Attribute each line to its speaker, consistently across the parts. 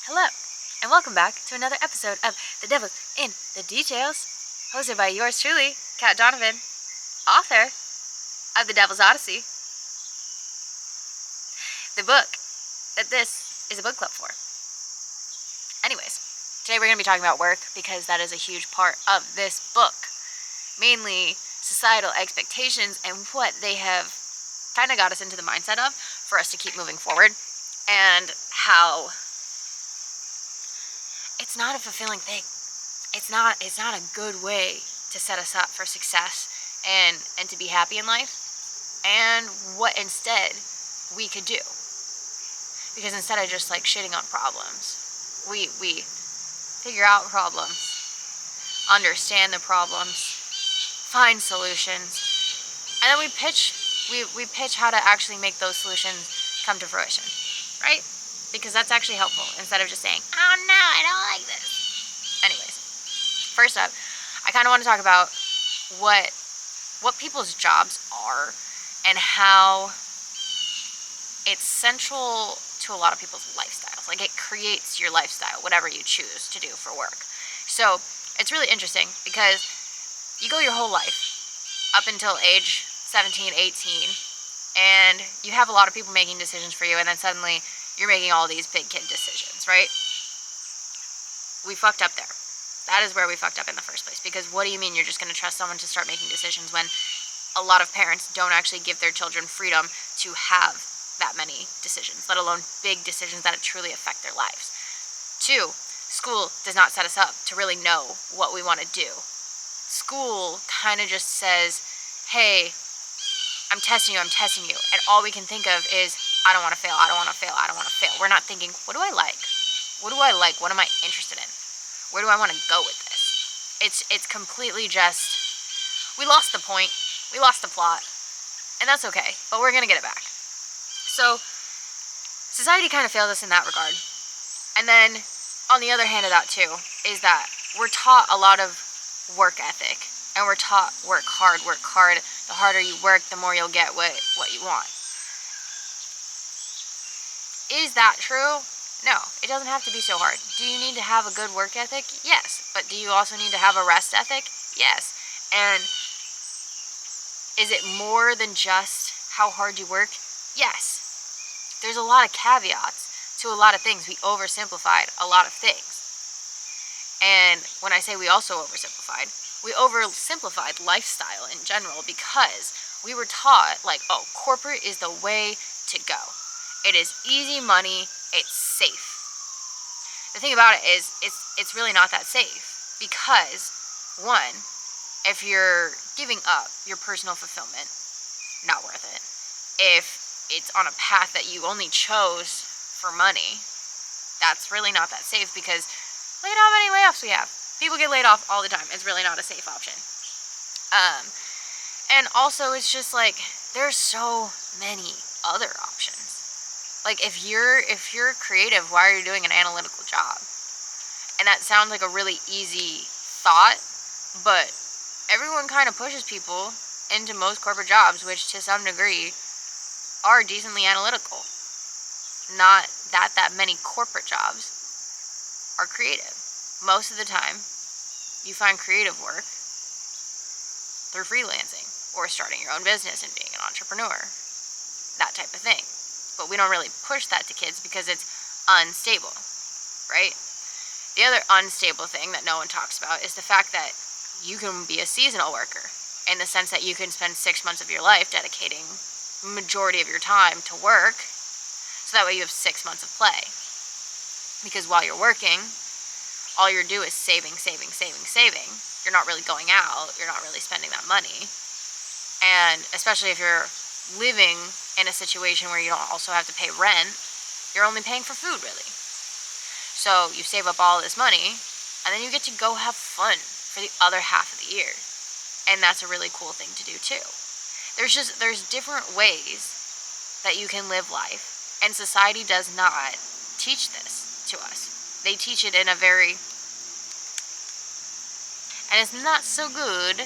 Speaker 1: Hello, and welcome back to another episode of The Devil's in the Details, hosted by yours truly, Kat Donovan, author of The Devil's Odyssey, the book that this is a book club for. Anyways, today we're going to be talking about work because that is a huge part of this book, mainly societal expectations and what they have kind of got us into the mindset of for us to keep moving forward, and how it's not a fulfilling thing. It's not a good way to set us up for success and to be happy in life, and what instead we could do. Because instead of just like shitting on problems, we figure out problems, understand the problems, find solutions, and then we pitch how to actually make those solutions come to fruition, right? Because that's actually helpful, instead of just saying, oh no, I don't like this. Anyways, first up, I kind of want to talk about what people's jobs are and how it's central to a lot of people's lifestyles. Like, it creates your lifestyle, whatever you choose to do for work. So it's really interesting because you go your whole life up until age 17, 18, and you have a lot of people making decisions for you, and then suddenly you're making all these big kid decisions, right? We fucked up there. That is where we fucked up in the first place. Because what do you mean you're just going to trust someone to start making decisions when a lot of parents don't actually give their children freedom to have that many decisions, let alone big decisions that truly affect their lives? 2, school does not set us up to really know what we want to do. School kind of just says, hey, I'm testing you, and all we can think of is, I don't want to fail, I don't want to fail, I don't want to fail. We're not thinking, what do I like? What do I like? What am I interested in? Where do I want to go with this? It's completely just, we lost the point, we lost the plot, and that's okay, but we're going to get it back. So, society kind of failed us in that regard. And then, on the other hand of that too, is that we're taught a lot of work ethic, and we're taught work hard. The harder you work, the more you'll get what you want. Is that true? No, it doesn't have to be so hard. Do you need to have a good work ethic? Yes. But do you also need to have a rest ethic? Yes. And is it more than just how hard you work? Yes. There's a lot of caveats to a lot of things. We oversimplified a lot of things. And when I say we also oversimplified, we oversimplified lifestyle in general because we were taught, like, oh, corporate is the way to go. It is easy money, it's safe. The thing about it is, it's really not that safe because, 1, if you're giving up your personal fulfillment, not worth it. If it's on a path that you only chose for money, that's really not that safe because look at how many layoffs we have. People get laid off all the time. It's really not a safe option. And also, it's just like, there's so many other options. Like, if you're creative, why are you doing an analytical job? And that sounds like a really easy thought, but everyone kind of pushes people into most corporate jobs, which to some degree are decently analytical. Not that many corporate jobs are creative. Most of the time, you find creative work through freelancing or starting your own business and being an entrepreneur, that type of thing. But we don't really push that to kids because it's unstable, right? The other unstable thing that no one talks about is the fact that you can be a seasonal worker, in the sense that you can spend 6 months of your life dedicating the majority of your time to work, so that way you have 6 months of play. Because while you're working, all you're doing is saving. You're not really going out. You're not really spending that money. And especially if you're living in a situation where you don't also have to pay rent, you're only paying for food, really. So you save up all this money, and then you get to go have fun for the other half of the year. And that's a really cool thing to do too. There's different ways that you can live life, and society does not teach this to us. They teach it in a very, and it's not so good.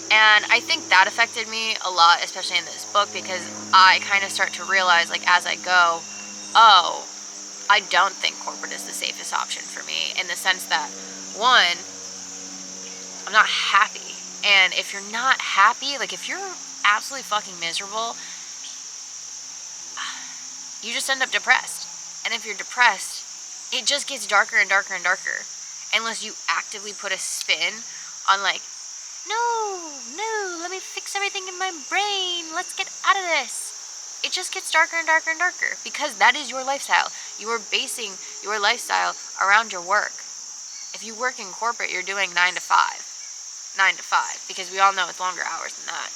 Speaker 1: And I think that affected me a lot, especially in this book, because I kind of start to realize, like, as I go, oh, I don't think corporate is the safest option for me, in the sense that, one, I'm not happy. And if you're not happy, like if you're absolutely fucking miserable, you just end up depressed. And if you're depressed, it just gets darker and darker and darker. Unless you actively put a spin on like, no, let me fix everything in my brain. Let's get out of this. It just gets darker and darker and darker, because that is your lifestyle. You are basing your lifestyle around your work. If you work in corporate, you're doing 9 to 5. 9 to 5, because we all know it's longer hours than that.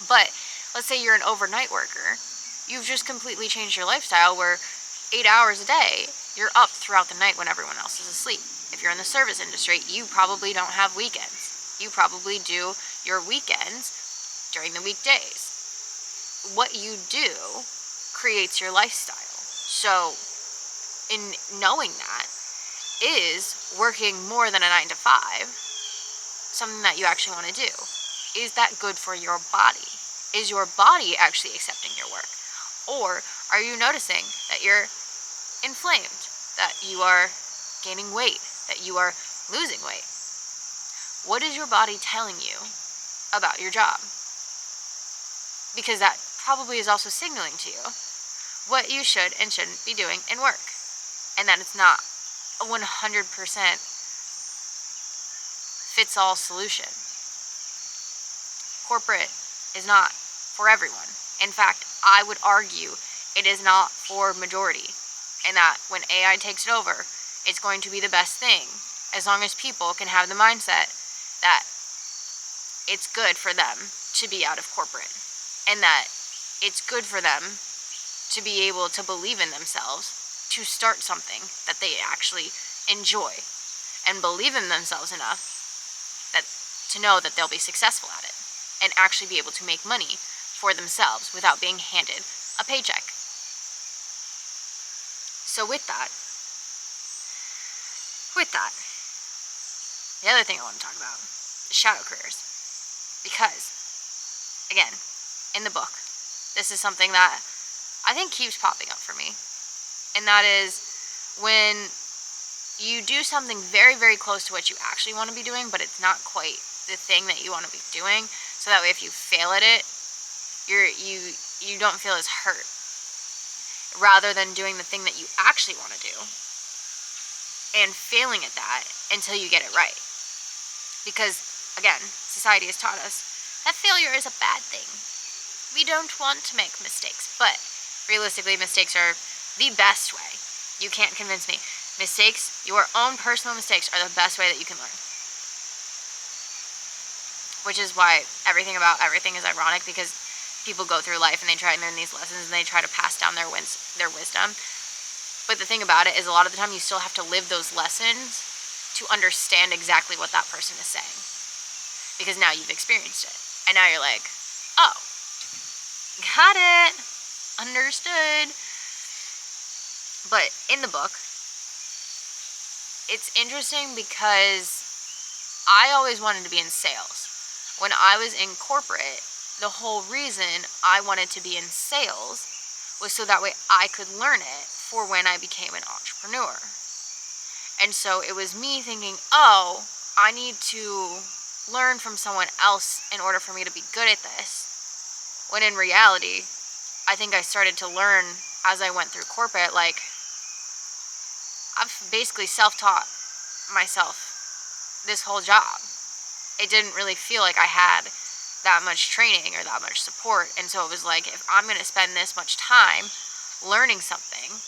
Speaker 1: But let's say you're an overnight worker. You've just completely changed your lifestyle where 8 hours a day, you're up throughout the night when everyone else is asleep. If you're in the service industry, you probably don't have weekends. You probably do your weekends during the weekdays. What you do creates your lifestyle. So in knowing that, is working more than a 9 to 5 something that you actually want to do? Is that good for your body? Is your body actually accepting your work? Or are you noticing that you're inflamed, that you are gaining weight, that you are losing weight? What is your body telling you about your job? Because that probably is also signaling to you what you should and shouldn't be doing in work. And that it's not a 100% fits all solution. Corporate is not for everyone. In fact, I would argue it is not for majority. And that when AI takes it over, it's going to be the best thing, as long as people can have the mindset that it's good for them to be out of corporate, and that it's good for them to be able to believe in themselves, to start something that they actually enjoy, and believe in themselves enough that to know that they'll be successful at it, and actually be able to make money for themselves without being handed a paycheck. So with that, the other thing I want to talk about is shadow careers. Because, again, in the book, this is something that I think keeps popping up for me. And that is when you do something very, very close to what you actually want to be doing, but it's not quite the thing that you want to be doing. So that way if you fail at it, you don't feel as hurt. Rather than doing the thing that you actually want to do and failing at that until you get it right. Because, again, society has taught us that failure is a bad thing. We don't want to make mistakes, but realistically, mistakes are the best way. You can't convince me. Mistakes, your own personal mistakes, are the best way that you can learn. Which is why everything about everything is ironic, because people go through life and they try and learn these lessons and they try to pass down their wisdom. But the thing about it is, a lot of the time you still have to live those lessons to understand exactly what that person is saying. Because now you've experienced it. And now you're like, oh, got it, understood. But in the book, it's interesting because I always wanted to be in sales. When I was in corporate, the whole reason I wanted to be in sales was so that way I could learn it for when I became an entrepreneur. And so it was me thinking, oh, I need to learn from someone else in order for me to be good at this. When in reality, I think I started to learn as I went through corporate. Like, I've basically self-taught myself this whole job. It didn't really feel like I had that much training or that much support. And so it was like, if I'm going to spend this much time learning something,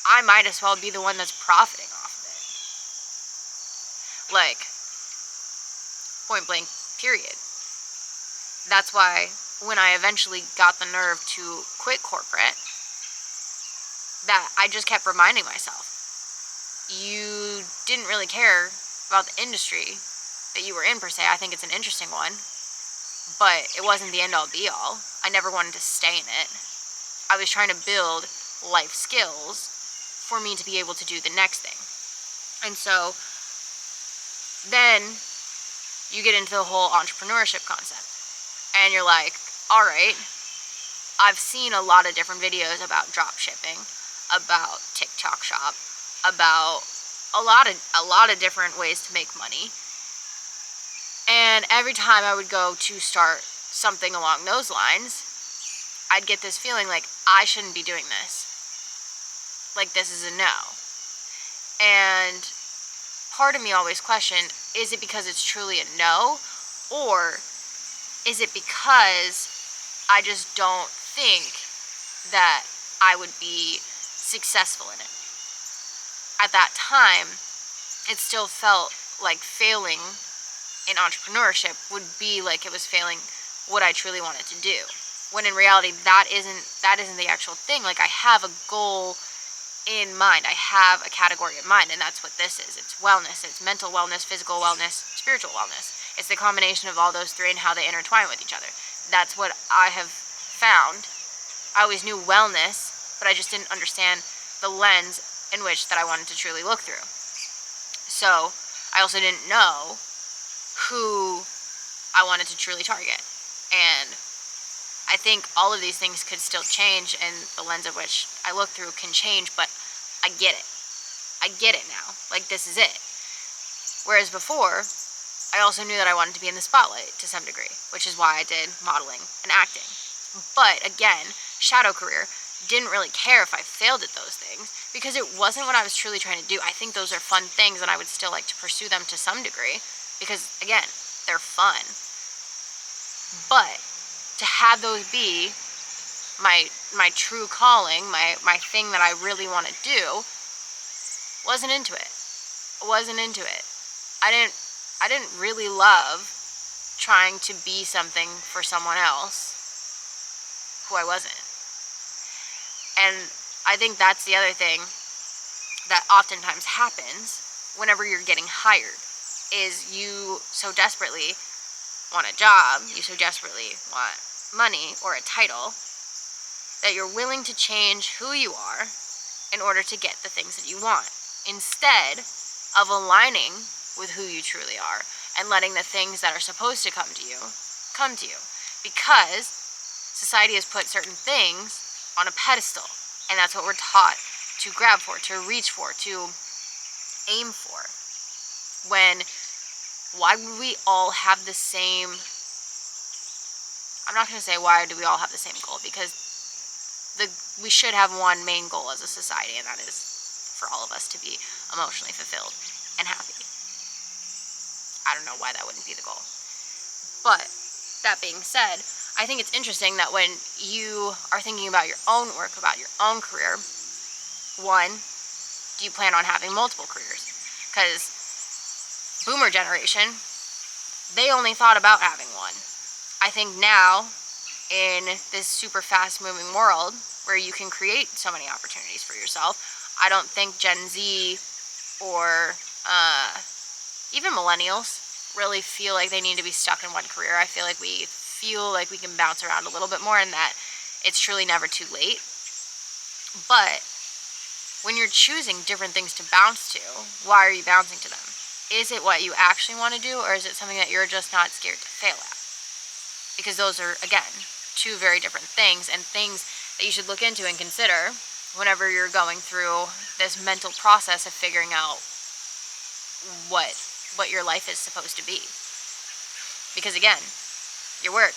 Speaker 1: I might as well be the one that's profiting off of it. Like, point blank, period. That's why when I eventually got the nerve to quit corporate, that I just kept reminding myself, you didn't really care about the industry that you were in per se. I think it's an interesting one, but it wasn't the end all be all. I never wanted to stay in it. I was trying to build life skills for me to be able to do the next thing. And so then you get into the whole entrepreneurship concept, and you're like, all right, I've seen a lot of different videos about drop shipping. about TikTok Shop, about a lot of different ways to make money. And every time I would go to start something along those lines, I'd get this feeling like I shouldn't be doing this. Like, this is a no. And part of me always questioned, is it because it's truly a no? Or is it because I just don't think that I would be successful in it? At that time, it still felt like failing in entrepreneurship would be like it was failing what I truly wanted to do. When in reality, that isn't the actual thing. Like, I have a goal in mind. I have a category in mind, and that's what this is. It's wellness. It's mental wellness, physical wellness, spiritual wellness. It's the combination of all those three and how they intertwine with each other. That's what I have found. I always knew wellness, but I just didn't understand the lens in which that I wanted to truly look through. So I also didn't know who I wanted to truly target. And I think all of these things could still change, and the lens of which I look through can change, but I get it. I get it now. Like, this is it. Whereas before, I also knew that I wanted to be in the spotlight to some degree, which is why I did modeling and acting. But again, shadow career, didn't really care if I failed at those things because it wasn't what I was truly trying to do. I think those are fun things, and I would still like to pursue them to some degree because, again, they're fun. But to have those be my true calling, my thing that I really want to do, wasn't into it. I didn't really love trying to be something for someone else who I wasn't. And I think that's the other thing that oftentimes happens whenever you're getting hired, is you so desperately want a job, you so desperately want money or a title, that you're willing to change who you are in order to get the things that you want, instead of aligning with who you truly are and letting the things that are supposed to come to you, because society has put certain things on a pedestal, and that's what we're taught to grab for, to reach for, to aim for. When, why would we all have the same, I'm not going to say why do we all have the same goal, because we should have one main goal as a society, and that is for all of us to be emotionally fulfilled and happy. I don't know why that wouldn't be the goal. But that being said, I think it's interesting that when you are thinking about your own work, about your own career, one, do you plan on having multiple careers? Because boomer generation, they only thought about having one. I think now, in this super fast moving world where you can create so many opportunities for yourself, I don't think Gen Z or even millennials really feel like they need to be stuck in one career. I feel like we can bounce around a little bit more, and that it's truly never too late. But when you're choosing different things to bounce to, why are you bouncing to them? Is it what you actually want to do, or is it something that you're just not scared to fail at? Because those are, again, two very different things, and things that you should look into and consider whenever you're going through this mental process of figuring out what your life is supposed to be. Because again, your work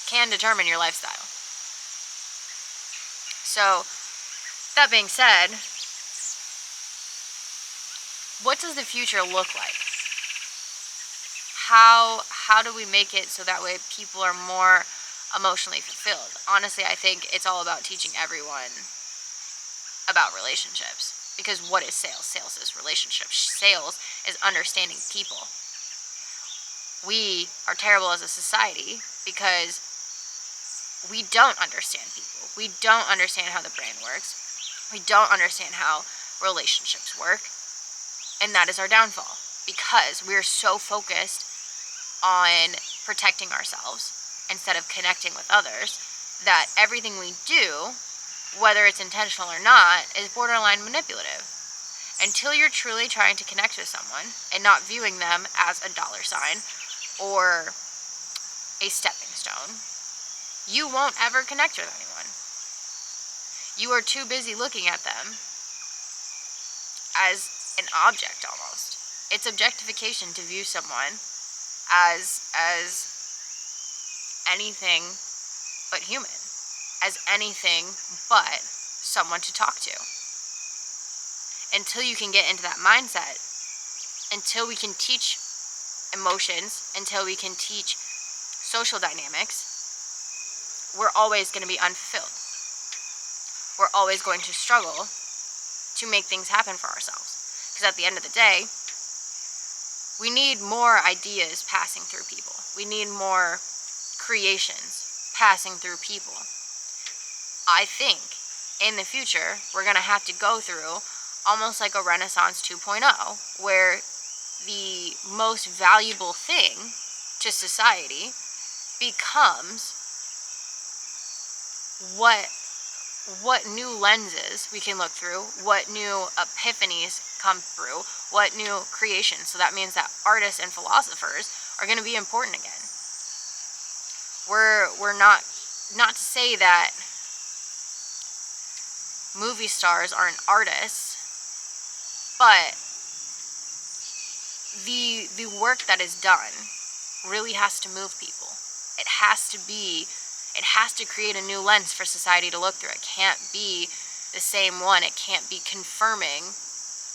Speaker 1: can determine your lifestyle. So, that being said, what does the future look like? How do we make it so that way people are more emotionally fulfilled? Honestly, I think it's all about teaching everyone about relationships. Because what is sales? Sales is relationships. Sales is understanding people. We are terrible as a society because we don't understand people. We don't understand how the brain works. We don't understand how relationships work. And that is our downfall, because we're so focused on protecting ourselves instead of connecting with others that everything we do, whether it's intentional or not, is borderline manipulative. Until you're truly trying to connect with someone and not viewing them as a dollar sign or a stepping stone, you won't ever connect with anyone. You are too busy looking at them as an object almost. It's objectification to view someone as anything but human, as anything but someone to talk to. Until you can get into that mindset, until we can teach emotions, until we can teach social dynamics, we're always going to be unfulfilled. We're always going to struggle to make things happen for ourselves. Because at the end of the day, we need more ideas passing through people. We need more creations passing through people. I think in the future, we're going to have to go through almost like a Renaissance 2.0, where the most valuable thing to society becomes what new lenses we can look through, what new epiphanies come through, what new creations. So that means that artists and philosophers are going to be important again. We're not to say that movie stars aren't artists, but the work that is done really has to move people. It has to create a new lens for society to look through. It can't be the same one. It can't be confirming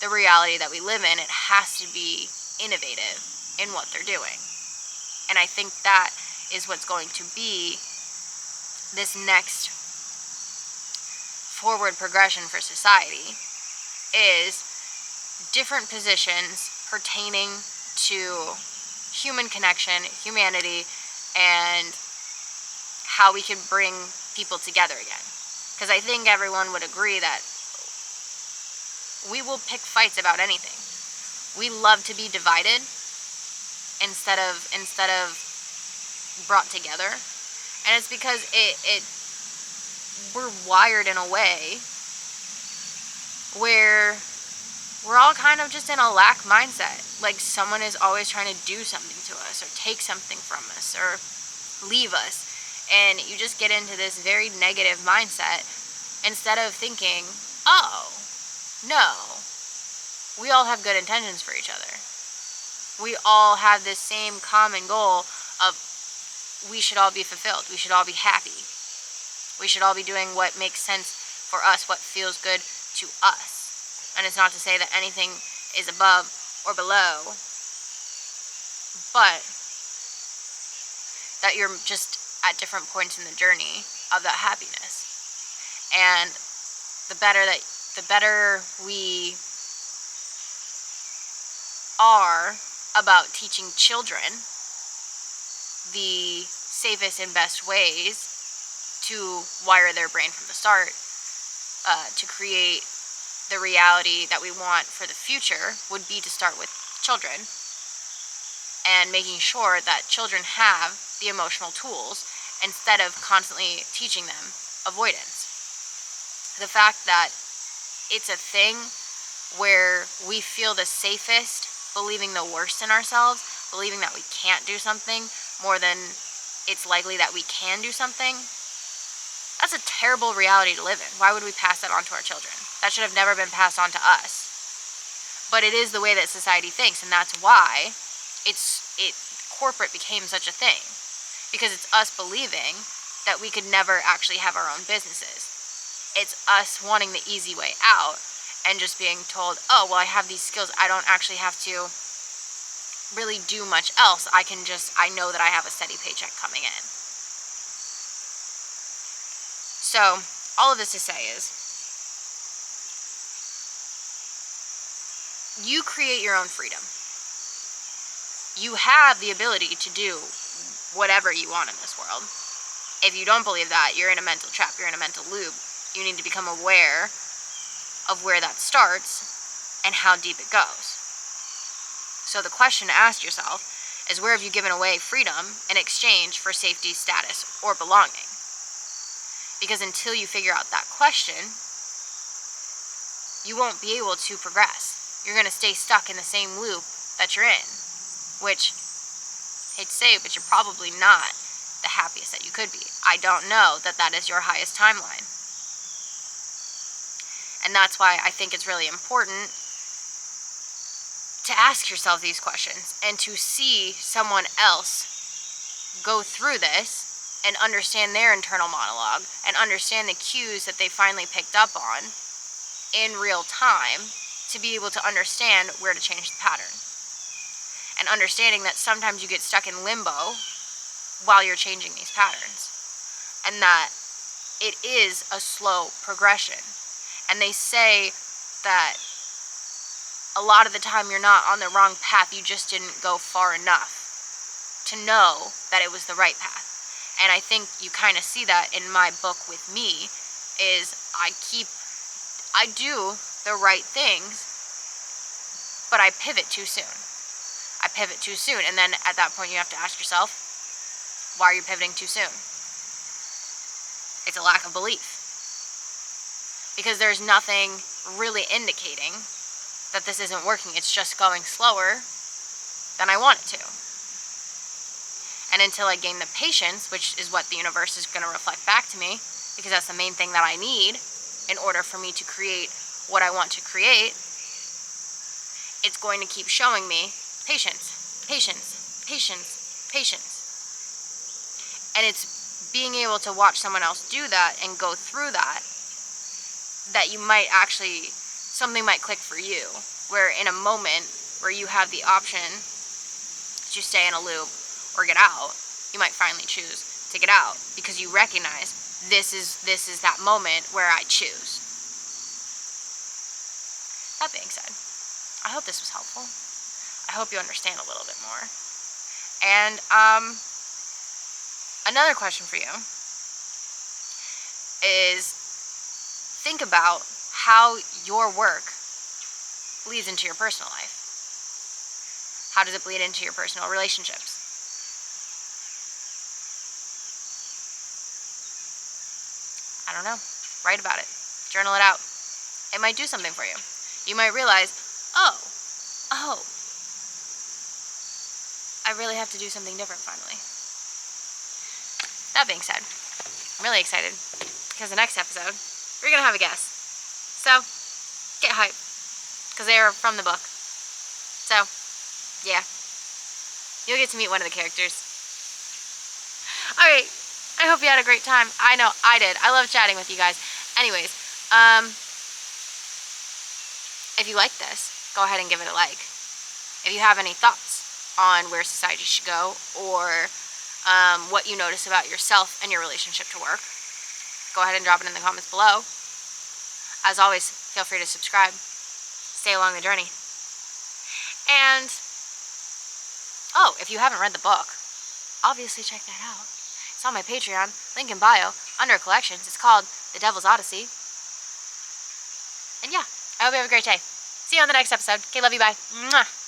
Speaker 1: the reality that we live in. It has to be innovative in what they're doing. And I think that is what's going to be this next forward progression for society, is different positions pertaining to human connection, humanity, and how we can bring people together again. Because I think everyone would agree that we will pick fights about anything. We love to be divided instead of brought together. And it's because we're wired in a way where we're all kind of just in a lack mindset. Like someone is always trying to do something to us or take something from us or leave us. And you just get into this very negative mindset instead of thinking, oh, no, we all have good intentions for each other. We all have this same common goal of we should all be fulfilled. We should all be happy. We should all be doing what makes sense for us, what feels good to us. And it's not to say that anything is above or below, but that you're just at different points in the journey of that happiness. And the better we are about teaching children the safest and best ways to wire their brain from the start, to create the reality that we want for the future, would be to start with children and making sure that children have the emotional tools instead of constantly teaching them avoidance. The fact that it's a thing where we feel the safest believing the worst in ourselves, believing that we can't do something more than it's likely that we can do something, that's a terrible reality to live in. Why would we pass that on to our children? That should have never been passed on to us. But it is the way that society thinks, and that's why corporate became such a thing. Because it's us believing that we could never actually have our own businesses. It's us wanting the easy way out and just being told, oh, well, I have these skills. I don't actually have to really do much else. I know that I have a steady paycheck coming in. So, all of this to say is, you create your own freedom. You have the ability to do whatever you want in this world. If you don't believe that, you're in a mental trap, you're in a mental loop. You need to become aware of where that starts and how deep it goes. So the question to ask yourself is, where have you given away freedom in exchange for safety, status, or belonging? Because until you figure out that question, you won't be able to progress. You're going to stay stuck in the same loop that you're in, which, I hate to say it, but you're probably not the happiest that you could be. I don't know that that is your highest timeline. And that's why I think it's really important to ask yourself these questions and to see someone else go through this and understand their internal monologue and understand the cues that they finally picked up on in real time to be able to understand where to change the pattern. And understanding that sometimes you get stuck in limbo while you're changing these patterns. And that it is a slow progression. And they say that a lot of the time you're not on the wrong path, you just didn't go far enough to know that it was the right path. And I think you kind of see that in my book with me, is I do the right things, but I pivot too soon. And then at that point you have to ask yourself, why are you pivoting too soon? It's a lack of belief. Because there's nothing really indicating that this isn't working. It's just going slower than I want it to. And until I gain the patience, which is what the universe is going to reflect back to me, because that's the main thing that I need in order for me to create what I want to create, it's going to keep showing me patience, patience, patience, patience. And it's being able to watch someone else do that and go through that you might actually, something might click for you, where in a moment where you have the option to stay in a loop or get out, you might finally choose to get out because you recognize this is that moment where I choose. That being said, I hope this was helpful. I hope you understand a little bit more. And another question for you is, think about how your work bleeds into your personal life. How does it bleed into your personal relationships? I don't know. Write about it. Journal it out. It might do something for you. You might realize, oh, I really have to do something different finally. That being said, I'm really excited because the next episode, we're going to have a guest. So, get hyped because they are from the book. So, yeah. You'll get to meet one of the characters. Alright, I hope you had a great time. I know, I did. I love chatting with you guys. Anyways, if you like this, go ahead and give it a like. If you have any thoughts on where society should go, or what you notice about yourself and your relationship to work, go ahead and drop it in the comments below. As always, feel free to subscribe. Stay along the journey. And, oh, if you haven't read the book, obviously check that out. It's on my Patreon, link in bio, under collections. It's called The Devil's Odyssey. And yeah, I hope you have a great day. See you on the next episode. Okay, love you, bye. Mwah.